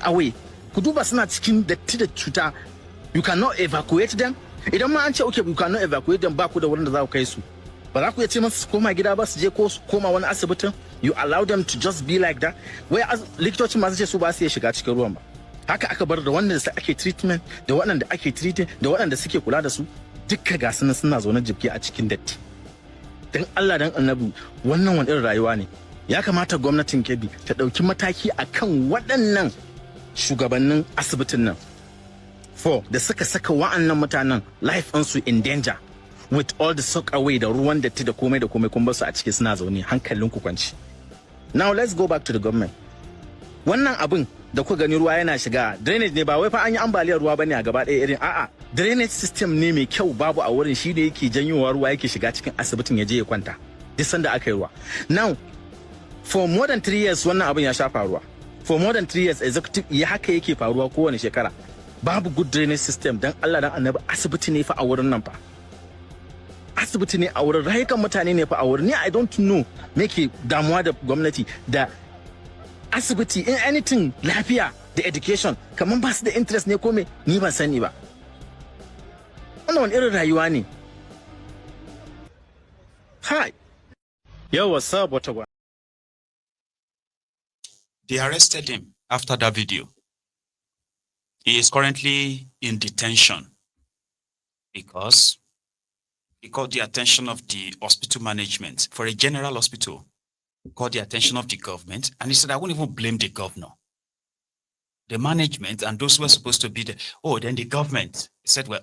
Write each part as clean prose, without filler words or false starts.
away. Ku duba suna cikin datti da cuta. You cannot evacuate them. Idan ma an ce okay, you cannot evacuate them, ba ku da wurin da za ku kai su. Ba za ku iya ce masu su koma gida ba, su je ko su koma wani asibitin. You allow them to just be like that. Wai likitocin masu ce su ba su iya shiga cikin ruwan ba. Haka aka bar da wanda ake treatment, da waɗanda ake treating, da waɗanda suke kula da su, dukka ga suna zaune jibge a cikin datti. Dan Allah dan Annabi, wannan wani irin rayuwa ne. Ya kamata gwamnatin Kebbi ta ɗauki mataki akan waɗannan shugabannin asibitin nan. Da suka saka wa'annan mutanen life su in danger with all the soak away da ruwan datti da komai kun bar su a ciki suna zaune hankalin ku kwanci. Now let's go back to the government. Wannan abin da ku gani ruwa yana shiga drainage ne, ba wai fa an yi ambaliyar ruwa bane a gaba ɗaya irin a'a drainage system ne mai kyau babu a wurin, shi da yake janyowa ruwa yake shiga cikin asibitin ya je ya kwanta duk sanda aka yi ruwa. Now for more than 3 years wannan abin ya sha faruwa. For more than 3 years executive ya haka yake faruwa kowane shekara. Babu good drainage system. Dan Allah dan Annabi, asibiti ne fa a wurin nan fa. Asibiti ne a wurin, rayukan mutane ne fa a wurin. Ni I don't know me ke damuwa da gwamnati da asibiti in anything lafiya da education kaman ba su da interest ne ko me, ni ban sani ba. Wannan wani irin rayuwa ne. Hi. Yo, what's up? They arrested him after that video. He is currently in detention because he called the attention of the hospital management for a general hospital, called the attention of the government, and he said, I won't even blame the governor. The management and those who were supposed to be there. Oh, then the government. He said, well,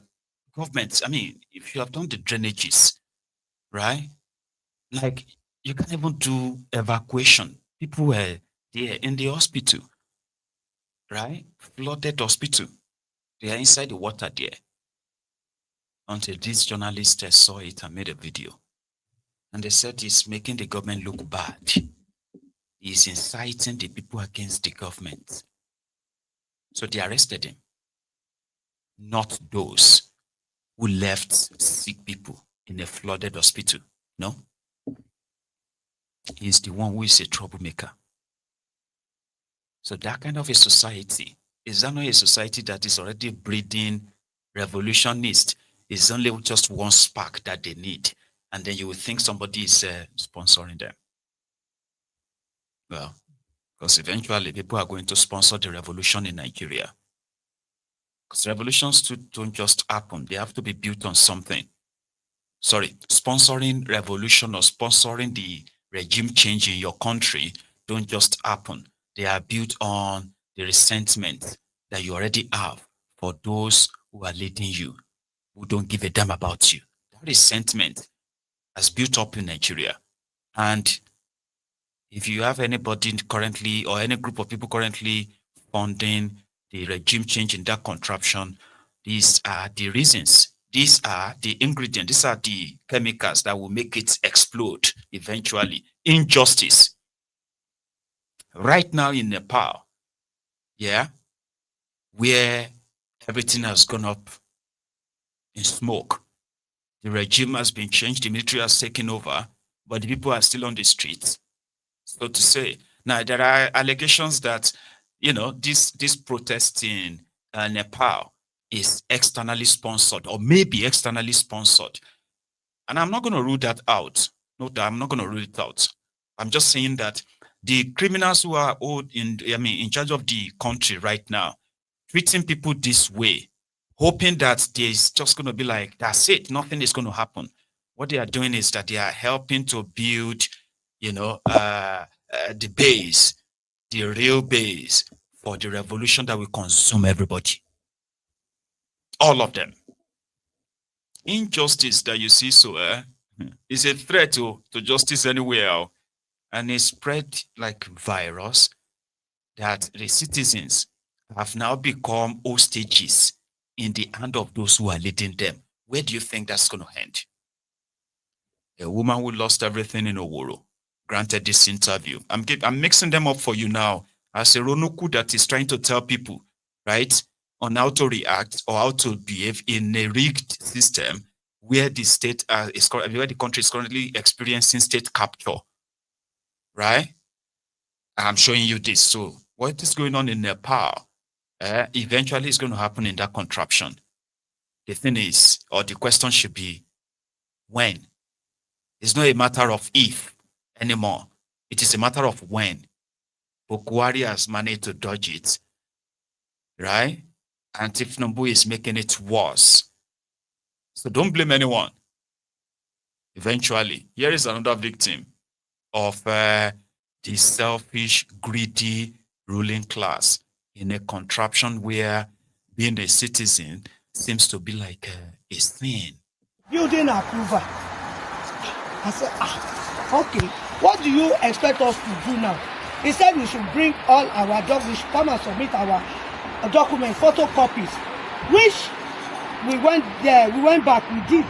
government, I mean, if you have done the drainages, right? Like, you can't even do evacuation. People were there in the hospital. Right? Flooded hospital. They are inside the water there. Until this journalist saw it and made a video. And they said he's making the government look bad. He's inciting the people against the government. So they arrested him. Not those who left sick people in a flooded hospital. No. He's the one who is a troublemaker. So that kind of a society, is that not a society that is already breeding revolutionists? It's only just one spark that they need. And then you would think somebody is sponsoring them. Well, because eventually people are going to sponsor the revolution in Nigeria. Because revolutions don't just happen. They have to be built on something. Sorry, sponsoring revolution or sponsoring the regime change in your country don't just happen. They are built on the resentment that you already have for those who are leading you, who don't give a damn about you. That resentment has built up in Nigeria. And if you have anybody currently or any group of people currently funding the regime change in that contraption, these are the reasons. These are the ingredients. These are the chemicals that will make it explode eventually. Injustice. Right now in Nepal, yeah, where everything has gone up in smoke. The regime has been changed, the military has taken over, but the people are still on the streets, so to say. Now, there are allegations that, you know, this protest in Nepal is externally sponsored or maybe externally sponsored. And I'm not going to rule that out. No, I'm not going to rule it out. I'm just saying that the criminals who are in charge of the country right now, treating people this way, hoping that there's just going to be like, that's it, nothing is going to happen. What they are doing is that they are helping to build, the base, the real base for the revolution that will consume everybody. All of them. Injustice that you see is a threat to justice anywhere. And it spread like virus that the citizens have now become hostages in the hand of those who are leading them. Where do you think that's going to end? A woman who lost everything in Oworo granted this interview. I'm mixing them up for you now as a Ronoku that is trying to tell people, right, on how to react or how to behave in a rigged system where where the country is currently experiencing state capture. Right? I'm showing you this. So what is going on in Nepal eventually it's going to happen in that contraption. The thing is, or the question should be, when? It's not a matter of if anymore. It is a matter of when. Bokwari has managed to dodge it, right? And Tifnumbu is making it worse. So don't blame anyone. Eventually, here is another victim of the selfish, greedy ruling class in a contraption where being a citizen seems to be like a sin. Building approval. I said, okay, what do you expect us to do now? He said we should bring all our documents, we should come and submit our documents, photocopies, which we went there, we went back, we did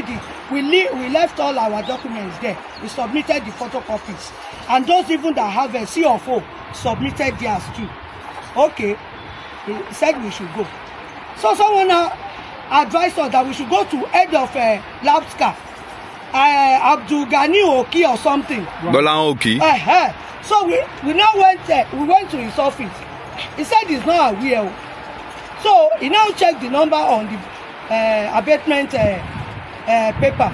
it. We left all our documents there. We submitted the photocopies. And those even that have a CFO submitted theirs too. Okay, he said we should go. So someone advised us that we should go to head of Labska, Abdul Ghani Oki or something. Bolan Oki. So we now went to his office. He said he's not aware. So he now checked the number on the abatement paper.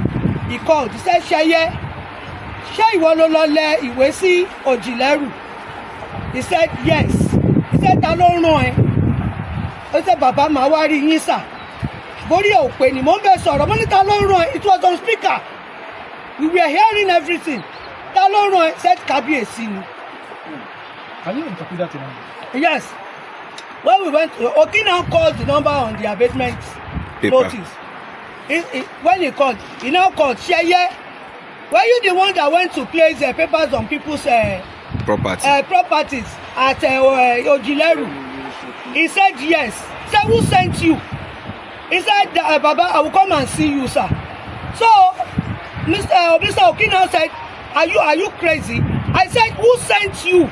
He called. He said, Ṣé ìwọ ló lọ lẹ ìwé sí Òjìlẹ́rù? He said, yes. He said, ta ló rán ẹ? He said, bàbá màá wá rí yín sà. Borí ò pé ni mò ń bẹ sọ̀rọ̀. Mo ní ta ló rán ẹ? It was on speaker. We were hearing everything. Ta ló rán ẹ? He said, Kábíyèsí ni. Can you interpret that in English? Yes. When we went, Oki now called the number on the abatement notice. When he called, he now called, Ṣeye, were you the one that went to place papers on people's properties at Ojileru? He said, yes. He said, who sent you? He said, Baba, I will come and see you, sir. So, Mr. Oki now said, are you crazy? I said, who sent you?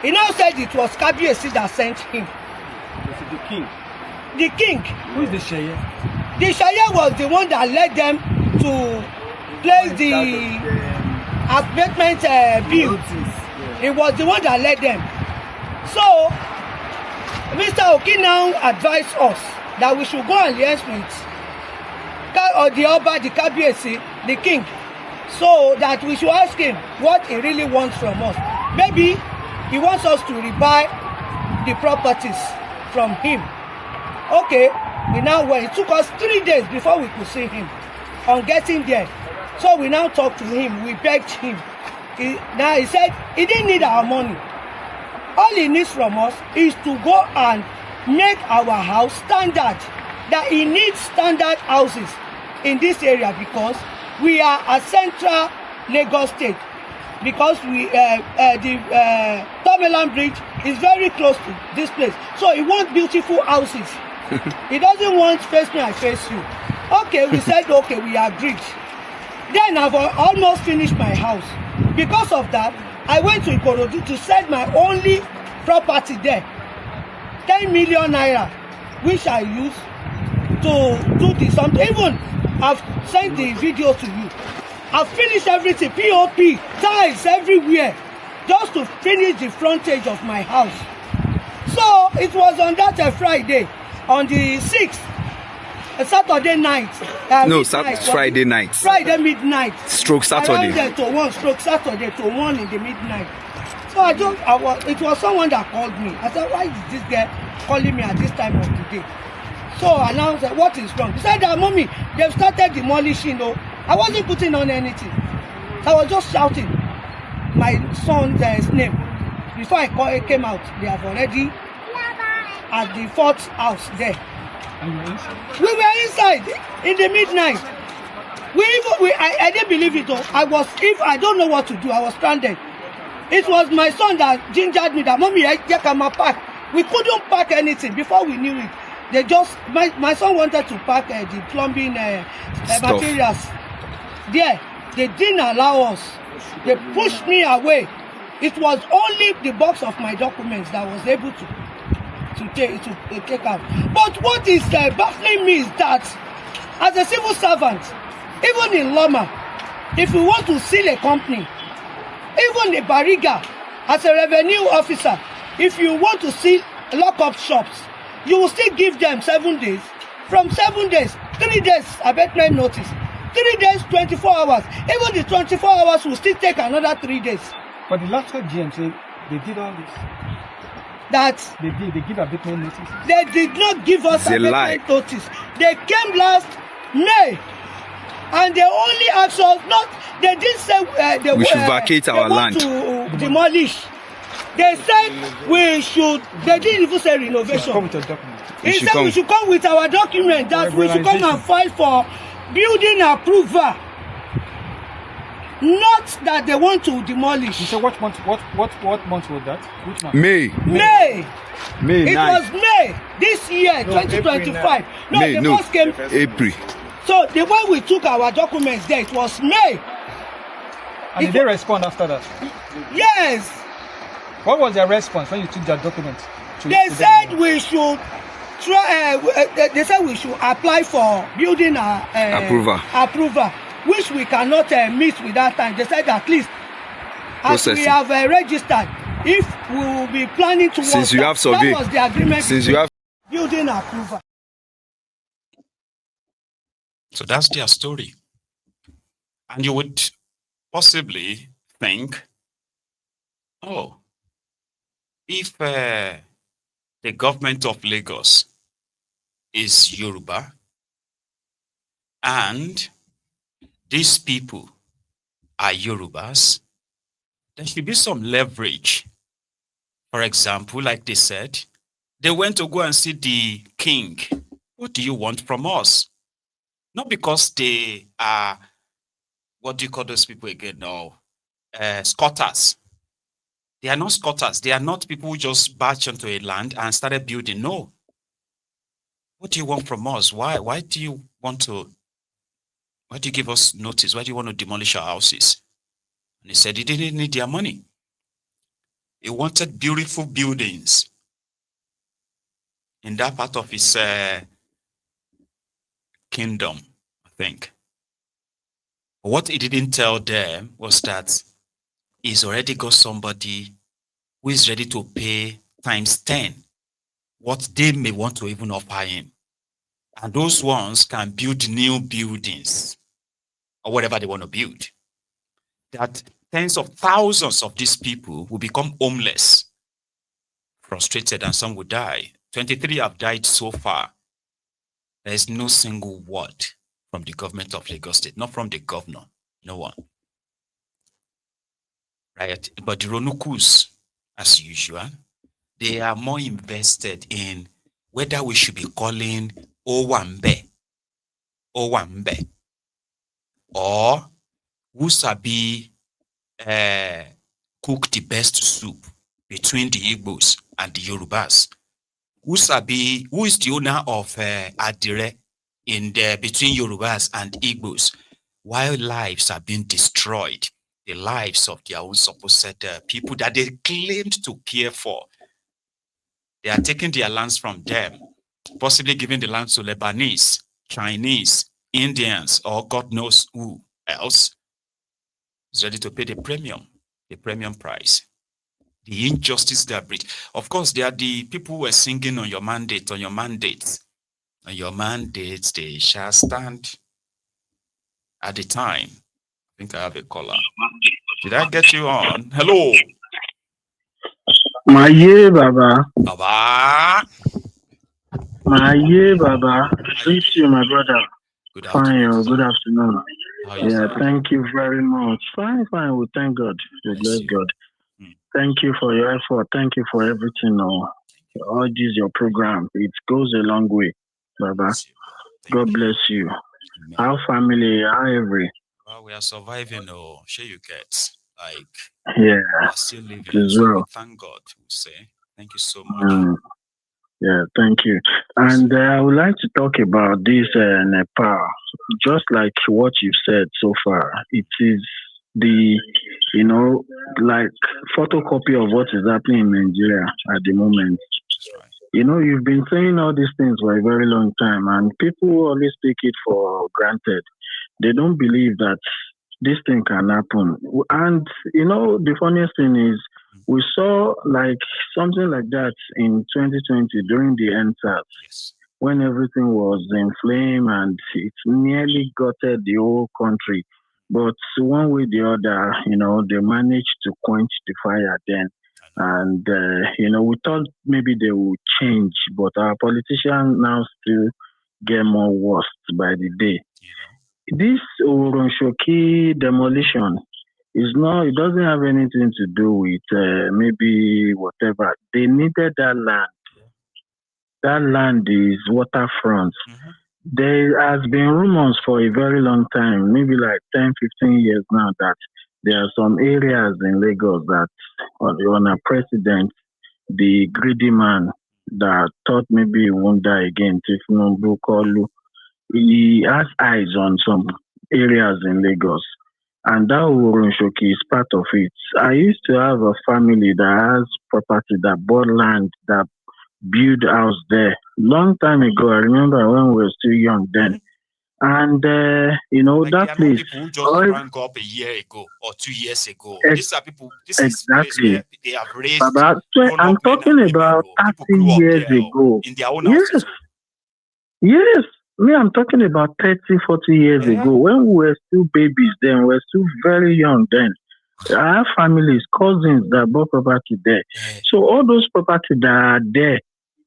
He now said it was Kábíyèsí that sent him. The king. The king. Who is the Ṣeye? The Ṣeye was the one that led them to place the abatement bill. He was the one that led them. So, Mr. Oki now advised us that we should go and liaise with the Oba, the Kábíyèsí, the king, so that we should ask him what he really wants from us. Maybe he wants us to rebuy the properties from him. Okay, we now went. It took us 3 days before we could see him on getting there. So we now talked to him. We begged him. Now he said he didn't need our money. All he needs from us is to go and make our house standard. That he needs standard houses in this area because we are a central Lagos state. Because the Tomeland Bridge is very close to this place. So he wants beautiful houses. He doesn't want face me, I face you. Okay, we said, okay, we agreed. Then I've almost finished my house. Because of that, I went to Ikorodu to sell my only property there. 10 million naira, which I use to do this. Even I've sent the video to you. I've finished everything, POP, tiles everywhere, just to finish the frontage of my house. So it was on that Friday, on the 6th, Saturday night. Friday night. Friday midnight. Stroke Saturday. Around to 1, stroke Saturday to 1 in the midnight. So it was someone that called me. I said, why is this guy calling me at this time of the day? So I now said, what is wrong? He said, Mommy, they've started demolishing. I wasn't putting on anything. So I was just shouting my son's name. Before I came out, they have already at the 4th house there. And you were inside? We were inside in the midnight. I didn't believe it though. I don't know what to do. I was stranded. It was my son that gingered me that, Mommy, I can park. We couldn't park anything before we knew it. They just, my son wanted to park the plumbing materials there. They didn't allow us. They pushed me away. It was only the box of my documents that I was able to take out. But what is baffling me is that as a civil servant, even in Loma, if we want to seal a company, even a barriga, as a revenue officer, if you want to seal lock up shops, you will still give them 7 days. From 7 days, 3 days abatement notice. 3 days, 24 hours. Even the 24 hours will still take another 3 days. But the last GM said they did all this. That They give abatement notices. they did not give us It's a lie. abatement notice. They came last May, and they only asked us not. They didn't say We should vacate our land. to demolish. They said we should. They didn't even say renovation. Come with your document. He should said come. we should come with our document that we should come and file for building approval. Not that they want to demolish. You said what month? What month was that? Which month? May. May. It 9. was May this year, 2025. No, May, the no. first came. April. So the way we took our documents there, it was May. And did they respond after that? Yes. What was their response when you took their document? They said we should try. They said we should apply for building approval, which we cannot meet with that time. They said at least as Processing. we have registered, if we will be planning to work, Since you have survey. that was the agreement. Since you have Building approval. So that's their story. And you would possibly think, oh, if the government of Lagos is Yoruba and these people are Yorubas, there should be some leverage. For example, like they said, they went to go and see the king. What do you want from us? Not because they are, what do you call those people again? No, squatters. They are not squatters. They are not people who just barged onto a land and started building. No. What do you want from us? Why do you give us notice? Why do you want to demolish our houses? And he said he didn't need their money. He wanted beautiful buildings in that part of his kingdom, I think. But what he didn't tell them was that he's already got somebody who is ready to pay times 10 what they may want to even offer him. And those ones can build new buildings or whatever they want to build. That tens of thousands of these people will become homeless, frustrated, and some will die. 23 have died so far. There is no single word from the government of Lagos State, not from the governor, no one. Right? But the Ronukus, as usual, they are more invested in whether we should be calling Owambe, or who sabi cook the best soup between the Igbos and the Yorubas. Who is the owner of Adire between Yorubas and Igbos? While lives are being destroyed, the lives of their own supposed people that they claimed to care for, they are taking their lands from them, possibly giving the land to Lebanese, Chinese, Indians, or God knows who else is ready to pay the premium price. The injustice they are breached. Of course, they are the people who were singing on your mandates. On your mandates, they shall stand. At the time, I think I have a caller. Did I get you on? Hello. Maye Baba. Baba. Maye Baba. Greet you, my brother. Good Fine, afternoon. good afternoon. How you Yeah, doing? thank you very much. Fine. We thank God. We bless you. God. Thank you for your effort. Thank you for everything. All this your program. It goes a long way, Baba. Bless you. God bless you. Amen. Our family, our every. Well, we are surviving. Oh, sure you get. Like, Yeah, we are still living. as So we well. thank God. We say thank you so much. Yeah, thank you. And I would like to talk about this Nepal. Just like what you've said so far, it is the, like photocopy of what is happening in Nigeria at the moment. That's right. You've been saying all these things for a very long time, and people always take it for granted. They don't believe that this thing can happen. And, the funniest thing is, We saw like something like that in 2020 during the NSAS Yes. when everything was in flame and it nearly gutted the whole country. But one way or the other, they managed to quench the fire then. And, we thought maybe they would change, but our politicians now still get more worse by the day. This Oworo demolition is not, it doesn't have anything to do with maybe whatever. They needed that land. That land is waterfront. There has been rumors for a very long time, maybe like 10, 15 years now, that there are some areas in Lagos that on a president, the greedy man that thought maybe he won't die again, Tifnumbu Kolu, he has eyes on some areas in Lagos. And that Oworo is part of it. I used to have a family that has property that bought land, that built house there. Long time ago, I remember when we were still young then. And, like that place. People who just sprang up a year ago or 2 years ago. These are people, this is place where they have raised. Baba, I'm talking about 30 years ago. In their own houses. Yes. Me, I'm talking about 30, 40 years ago. When we were still babies then, we were still very young then. I have families, cousins that bought property there. So all those property that are there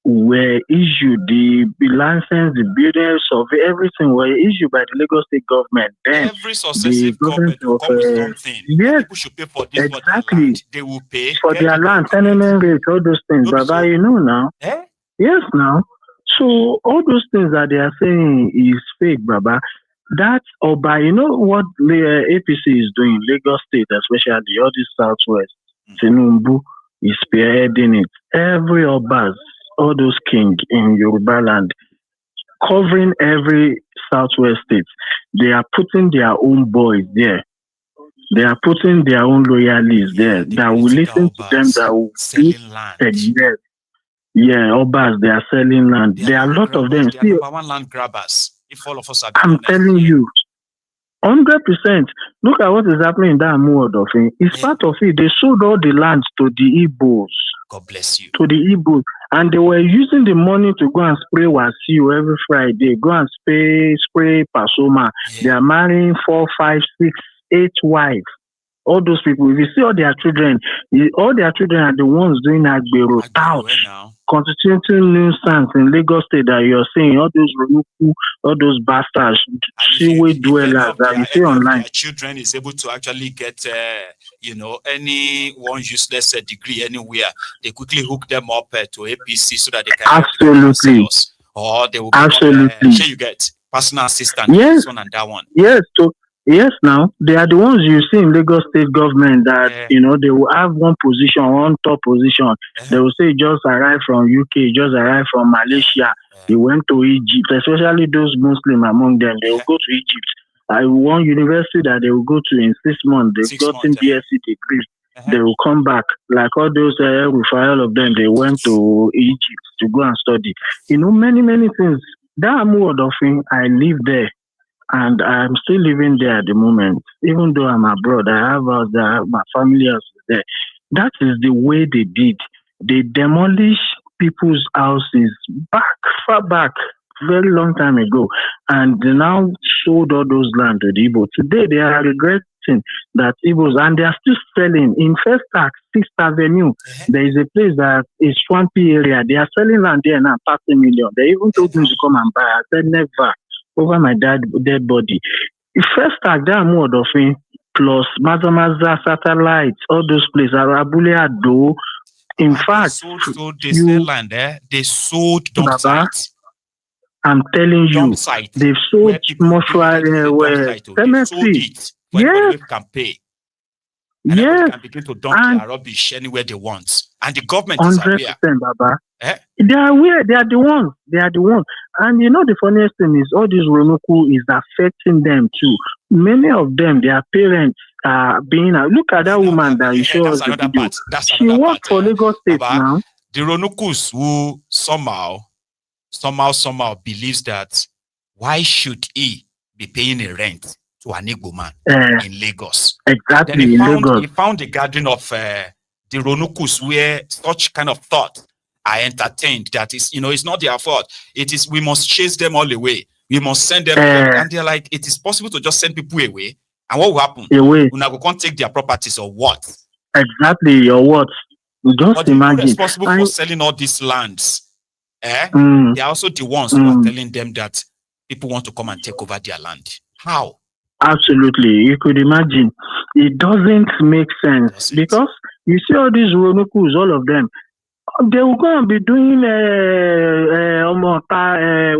were issued, the license, the building survey, everything were issued by the Lagos State government. Then every successive government will come with something. Yes, people should pay for this exactly. For their land. They will pay for their land, tenement rate, all those things. Baba, you know now. Yes, now. So all those things that they are saying is fake, Baba. That Oba, you know what the APC is doing, Lagos State, especially all this Southwest, Tinubu is spearheading it. Every Obas, all those kings in Yoruba land, covering every Southwest state, they are putting their own boys there. They are putting their own loyalists there that will listen to them, that will selling land. Yeah, Obas, they are selling land. There are a lot of them. They are number one land grabbers. If all of us are I'm telling you, 100%. Look at what is happening in that Amuodo thing. It's part of it. They sold all the lands to the Igbos. God bless you. To the Igbos. And they were using the money to go and spray Wasiu every Friday. Go and spray Pasoma. They are marrying 4, 5, 6, 8 wives. All those people, if you see all their children are the ones doing Agbero, touch, constituting nuisance in Lagos State that you're seeing, all those Ronuku, all those bastards, seaway dwellers that you see online. Their children is able to actually get, any one useless degree anywhere, they quickly hook them up to APC so that they can absolutely, or they will absolutely. You get personal assistant, yes, this one and that one. Yes, so yes, now they are the ones you see in Lagos State government that they will have one position, one top position. They will say just arrived from UK, just arrived from Malaysia. They went to Egypt, especially those Muslim among them. They will go to Egypt. One university that they will go to in 6 months. They've gotten BSc degree. They will come back. Like all those all of them, they went to Egypt to go and study. Many, many things. That Amuodo of thing, I live there. And I'm still living there at the moment. Even though I'm abroad, I have house there, I have my family house there. That is the way they did. They demolished people's houses far back, very long time ago. And they now sold all those land to the Igbo. Today, they are regretting that Igbos, and they are still selling. In First Act, 6th Avenue, there is a place that is swampy area. They are selling land there now, 30 million. They even told me to come and buy. I said, never. Over my dead body. The First Act, that more of it, plus Mazamaza satellites, all those places, Arabule Ado. In fact, they sell land there. They sold dump sites. I'm telling you, they've sold mortuary cemetery. Yes, can pay. And everybody can begin to dump their rubbish anywhere they want. And the government is aware. 100%, Baba. They are aware. They are the ones. And the funniest thing is all this Ronoku is affecting them too. Many of them, their parents are being. Look at that woman that you showed us the video. She worked for Lagos State now. The Ronokus who somehow believes that why should he be paying a rent to an Igbo man in Lagos? Exactly. Then he found a gathering of the Ronukus where such kind of thought are entertained, that is, it's not their fault. It is, we must chase them all away. We must send them, and they're like, it is possible to just send people away. And what will happen? Away. We can't take their properties or what? Exactly, or what? Just but the imagine. people responsible for selling all these lands, they are also the ones who are telling them that people want to come and take over their land. How? Absolutely. You could imagine. It doesn't make sense because you see all these Ronukus, all of them, they will go and be doing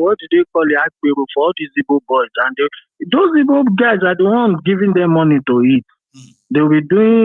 what do they call it, for all these Igbo boys, and those Igbo guys are the ones giving them money to eat. They will be doing